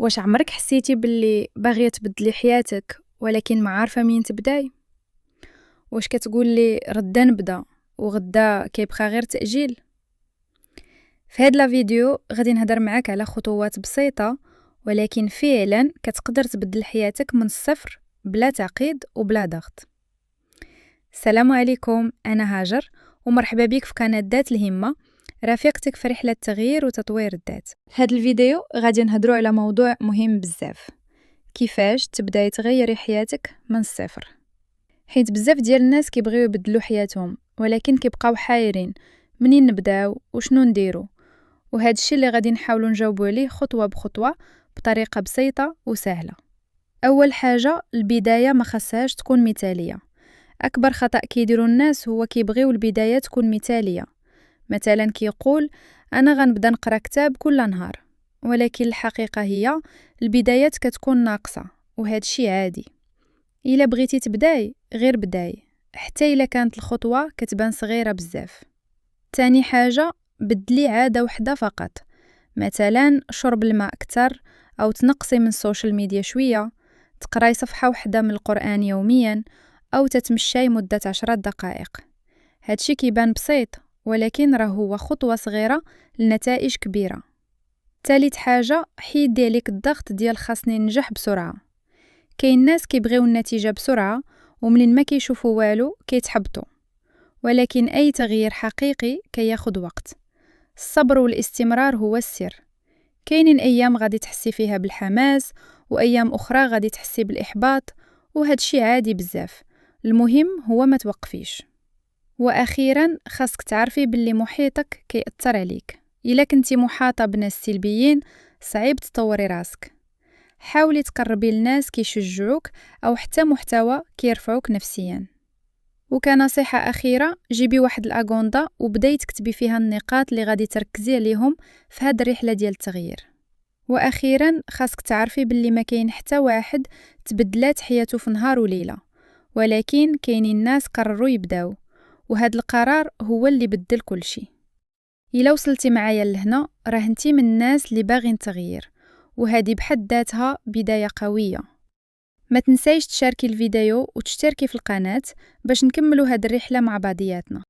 واش عمرك حسيتي باللي باغية تبدلي حياتك ولكن ما عارفة منين تبداي؟ واش كتقولي ردا نبدا وغدا كيبقى غير تأجيل؟ في هاد لا فيديو غادي نهضر معاك على خطوات بسيطة ولكن فعلا كتقدر تبدل حياتك من الصفر بلا تعقيد وبلا ضغط. السلام عليكم، أنا هاجر ومرحبا بك في قناة ذات الهمة، رافقتك في رحلة تغيير وتطوير الذات. في هاد الفيديو غادي نهضروا على موضوع مهم بزاف: كيفاش تبداي تغيري حياتك من الصفر. حيت بزاف ديال الناس كيبغيو يبدلوا حياتهم ولكن كيبقاو حايرين منين نبداو وشنو نديرو، وهذا الشيء اللي غادي نحاولوا نجاوبوا عليه خطوه بخطوه بطريقه بسيطه وسهله. اول حاجه، البدايه ما خاصهاش تكون مثاليه. اكبر خطا كيديروا الناس هو كيبغيو البدايه تكون مثاليه. مثلا كيقول انا غنبدا نقرا كتاب كل نهار، ولكن الحقيقه هي البدايات كتكون ناقصه، وهذا الشيء عادي. الا بغيتي تبداي غير بداي، حتى الا كانت الخطوه كتبان صغيره بزاف. تاني حاجه، بدلي عاده وحده فقط، مثلا شرب الماء اكثر، او تنقصي من السوشيال ميديا شويه، تقراي صفحه واحده من القران يوميا، او تتمشاي مده 10 دقائق. هادشي كيبان بسيط ولكن راه هو خطوه صغيره لنتائج كبيره. ثالث حاجه، حيدي عليك الضغط ديال خاصني ننجح بسرعه. كاين ناس كيبغيو النتيجة بسرعة ومنين ما كيشوفوا والو كيتحبطوا، ولكن أي تغيير حقيقي كياخد وقت. الصبر والاستمرار هو السر. كاينين أيام غادي تحسي فيها بالحماس وأيام أخرى غادي تحسي بالإحباط، وهاد شي عادي بزاف. المهم هو ما توقفيش. وأخيرا، خاصك تعرفي باللي محيطك كيأثر عليك. إلا كنتي محاطة بناس سلبيين صعيب تطوري راسك. حاولي تقربي لناس كيشجعوك أو حتى محتوى كيرفعوك نفسيا. وكنصيحة أخيرة، جيبي واحد الأغوندا وبداي تكتبي فيها النقاط اللي غادي تركزي عليهم في هاد الرحلة ديال التغيير. وأخيرا، خاصك تعرفي باللي ما كاين حتى واحد تبدلات حياته في نهار وليلة، ولكن كاينين ناس قرروا يبداو، وهاد القرار هو اللي بدل كل شيء. إلا وصلتي معايا لهنا راه انتي من الناس اللي باغين تغيير، وهذه بحد ذاتها بداية قوية. ما تنسايش تشاركي الفيديو وتشتركي في القناة باش نكملوا هاد الرحلة مع بعضياتنا.